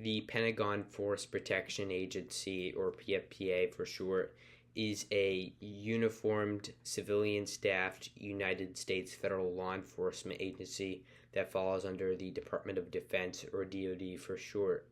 The Pentagon Force Protection Agency, or PFPA for short, is a uniformed, civilian-staffed United States federal law enforcement agency that falls under the Department of Defense, or DoD for short.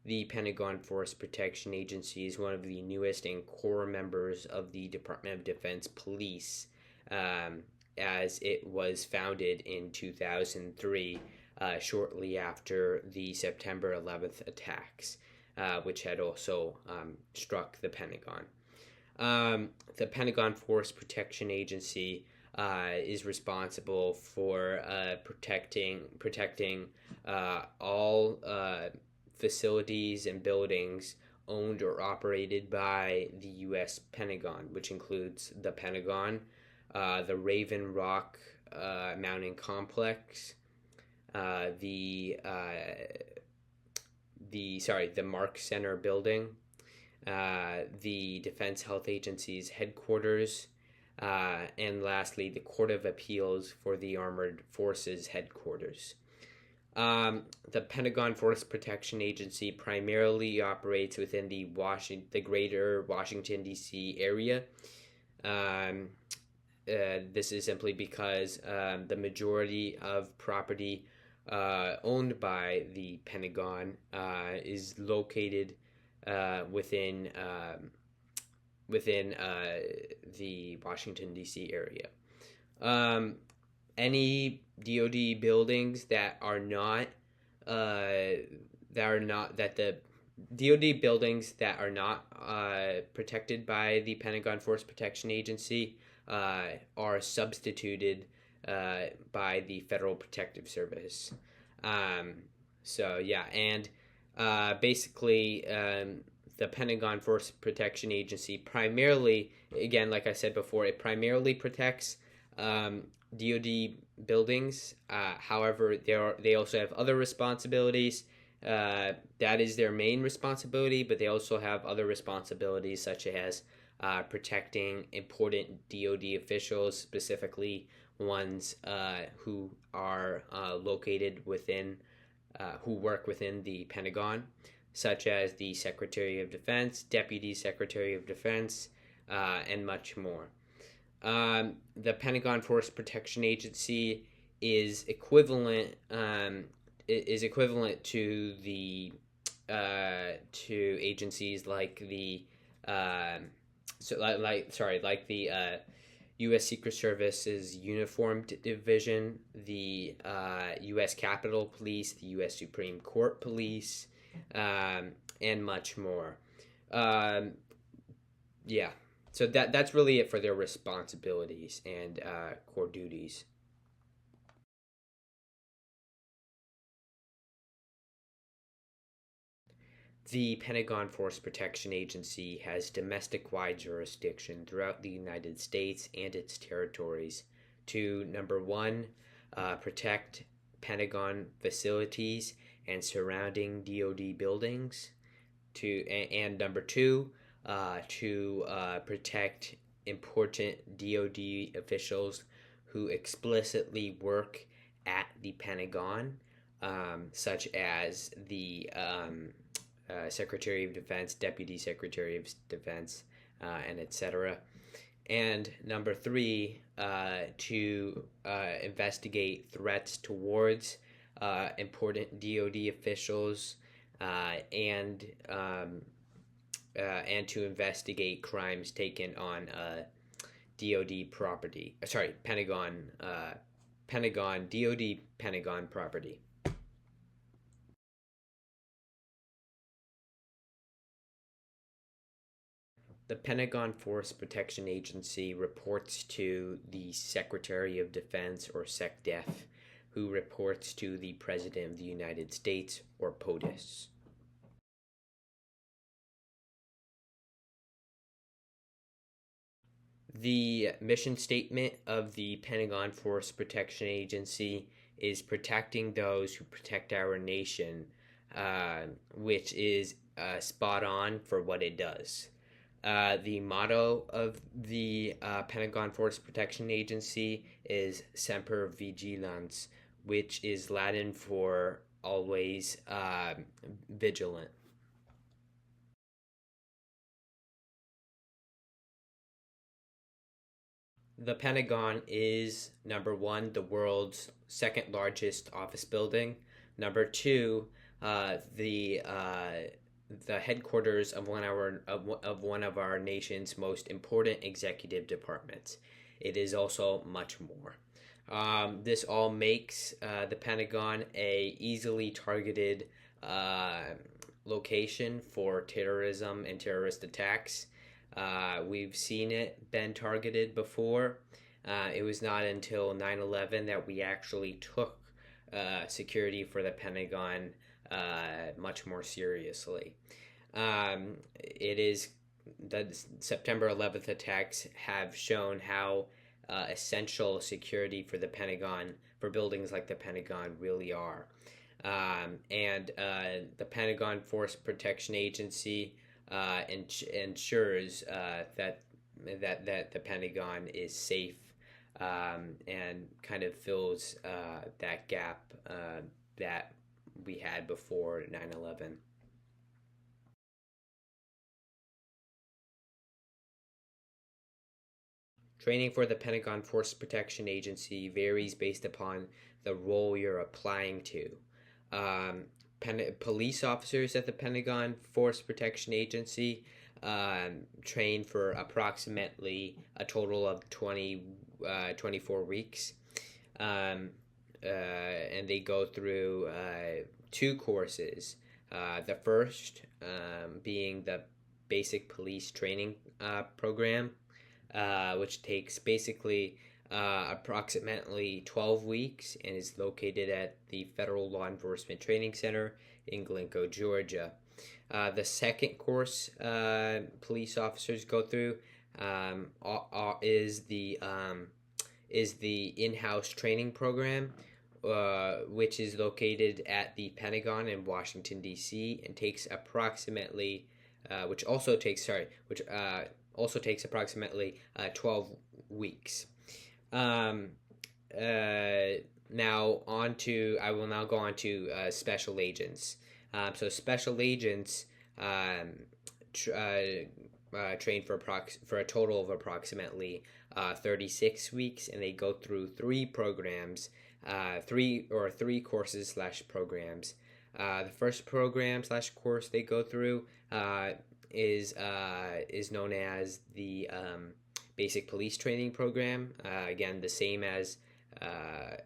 The Pentagon Force Protection Agency is one of the newest and core members of the Department of Defense Police, as it was founded in 2003, shortly after the September 11th attacks, which had also struck the Pentagon. The Pentagon Force Protection Agency is responsible for protecting all facilities and buildings owned or operated by the U.S. Pentagon, which includes the Pentagon, the Raven Rock Mountain Complex, the Mark Center building, the Defense Health Agency's headquarters, and lastly, the Court of Appeals for the Armored Forces headquarters. The Pentagon Force Protection Agency primarily operates within the greater Washington, D.C. area. This is simply because the majority of property owned by the Pentagon is located within the Washington, D.C. area. Any DoD buildings that are not protected by the Pentagon Force Protection Agency are substituted by the Federal Protective Service. Basically, the Pentagon Force Protection Agency primarily, again, like I said before, it primarily protects DoD buildings. However, they also have other responsibilities. That is their main responsibility, but they also have other responsibilities such as protecting important DoD officials, specifically ones who are located within, who work within the Pentagon, such as the Secretary of Defense, Deputy Secretary of Defense, and much more. The Pentagon Force Protection Agency is equivalent to the to agencies like the U.S. Secret Service's Uniformed Division, the U.S. Capitol Police, the U.S. Supreme Court Police, and much more. So that's really it for their responsibilities and core duties. The Pentagon Force Protection Agency has domestic-wide jurisdiction throughout the United States and its territories to, number one, protect Pentagon facilities and surrounding DoD buildings, and number two, to protect important DoD officials who explicitly work at the Pentagon, such as the Secretary of Defense, Deputy Secretary of Defense, and etc. And number three, to investigate threats towards important DoD officials, and to investigate crimes taken on DoD property. Pentagon DoD Pentagon property. The Pentagon Force Protection Agency reports to the Secretary of Defense, or SecDef, who reports to the President of the United States, or POTUS. The mission statement of the Pentagon Force Protection Agency is protecting those who protect our nation, which is spot on for what it does. The motto of the Pentagon Force Protection Agency is Semper Vigilans, which is Latin for always vigilant. The Pentagon is number one, the world's second largest office building. Number two, the headquarters of one of our nation's most important executive departments. It is also much more. This all makes the Pentagon a easily targeted location for terrorism and terrorist attacks. We've seen it been targeted before. It was not until 9/11 that we actually took security for the Pentagon much more seriously. It is the September 11th attacks have shown how essential security for the Pentagon, for buildings like the Pentagon, really are. And the Pentagon Force Protection Agency ensures that the Pentagon is safe, and kind of fills that gap that we had before 9/11. Training for the Pentagon Force Protection Agency varies based upon the role you're applying to. Um, Police officers at the Pentagon Force Protection Agency train for approximately a total of 24 weeks. Um, and they go through two courses. The first being the Basic Police Training Program, which takes basically approximately 12 weeks and is located at the Federal Law Enforcement Training Center in Glencoe, Georgia. The second course police officers go through is the in-house training program, which is located at the Pentagon in Washington D.C. and takes approximately, which also takes approximately 12 weeks. Now I will now go on to special agents. So special agents train for a total of approximately 36 weeks, and they go through three programs, three courses / programs. The first program / course they go through is known as the Basic Police Training Program. Again, the same as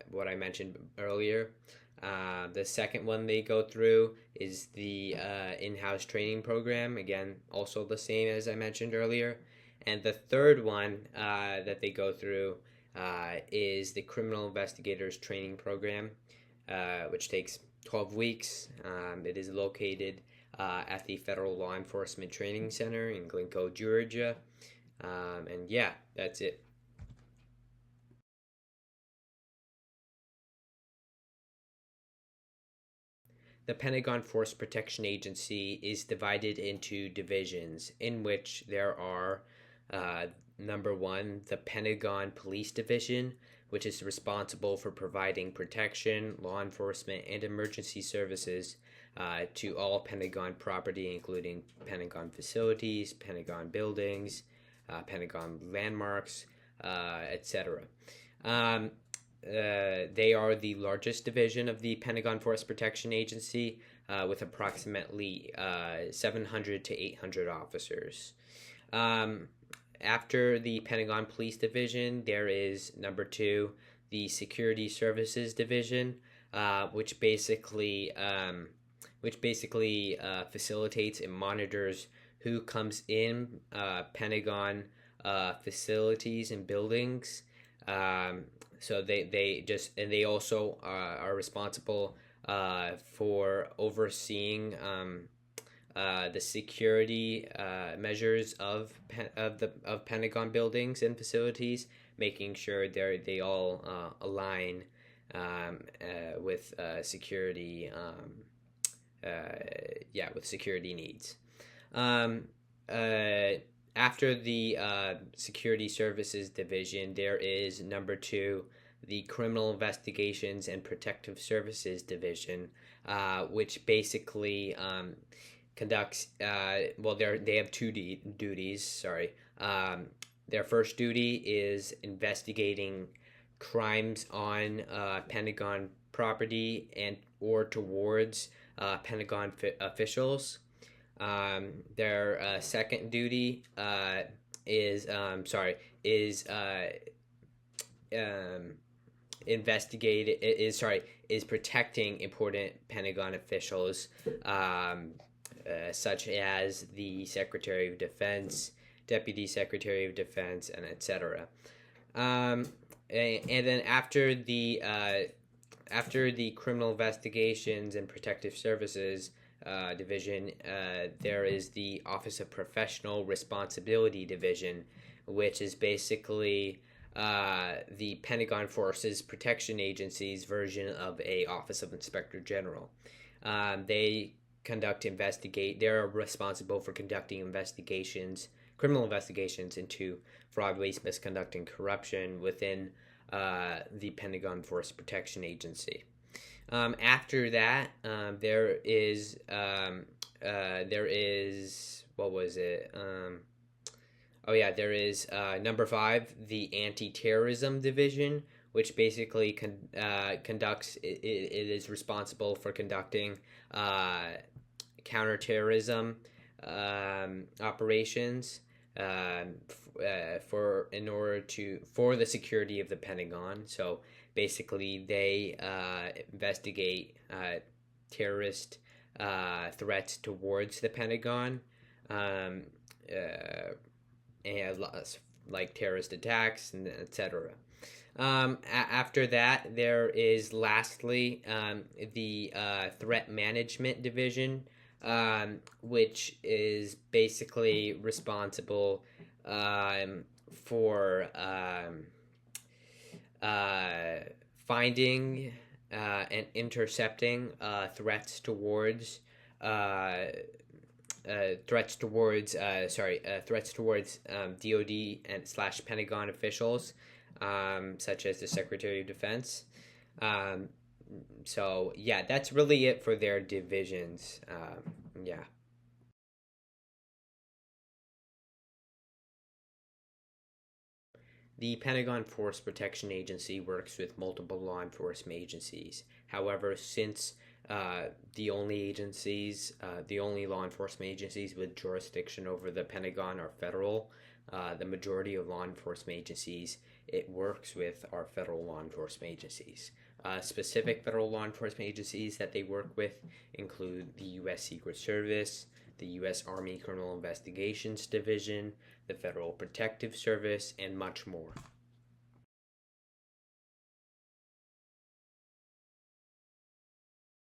what I mentioned earlier. The second one they go through is the in-house training program. Again, also the same as I mentioned earlier. And the third one that they go through is the Criminal Investigators Training Program, which takes 12 weeks. It is located at the Federal Law Enforcement Training Center in Glencoe, Georgia. And yeah, that's it. The Pentagon Force Protection Agency is divided into divisions, in which there are number one, the Pentagon Police Division, which is responsible for providing protection, law enforcement, and emergency services to all Pentagon property, including Pentagon facilities, Pentagon buildings, Pentagon landmarks, etc. They are the largest division of the Pentagon Force Protection Agency, with approximately 700 to 800 officers. After the Pentagon Police Division, there is number two, the Security Services Division, which basically facilitates and monitors who comes in Pentagon facilities and buildings. So they also are responsible for overseeing the security measures of Pentagon buildings and facilities, making sure they all align with security with security needs. After the Security Services Division, there is number two, the Criminal Investigations and Protective Services Division, which basically conducts, they have two duties, sorry. Their first duty is investigating crimes on Pentagon property and or towards Pentagon officials. Their second duty is protecting important Pentagon officials, such as the Secretary of Defense, Deputy Secretary of Defense, and etc. And then after the Criminal Investigations and Protective Services Division, there is the Office of Professional Responsibility Division, which is basically the Pentagon Forces Protection Agency's version of a Office of Inspector General. They're responsible for conducting criminal investigations into fraud, waste, misconduct, and corruption within the Pentagon Force Protection Agency. After that, there is number 5, the Anti-Terrorism Division, which basically conducts. It is responsible for conducting counterterrorism operations for the security of the Pentagon. So basically, they investigate terrorist threats towards the Pentagon, and like terrorist attacks, and etc. After that, there is lastly the Threat Management Division, which is basically responsible for finding and intercepting threats towards DoD and / Pentagon officials, such as the Secretary of Defense. So yeah, that's really it for their divisions. Yeah. The Pentagon Force Protection Agency works with multiple law enforcement agencies. However, since the only law enforcement agencies with jurisdiction over the Pentagon are federal, the majority of law enforcement agencies it works with are federal law enforcement agencies. Specific federal law enforcement agencies that they work with include the U.S. Secret Service, the U.S. Army Criminal Investigations Division, the Federal Protective Service, and much more.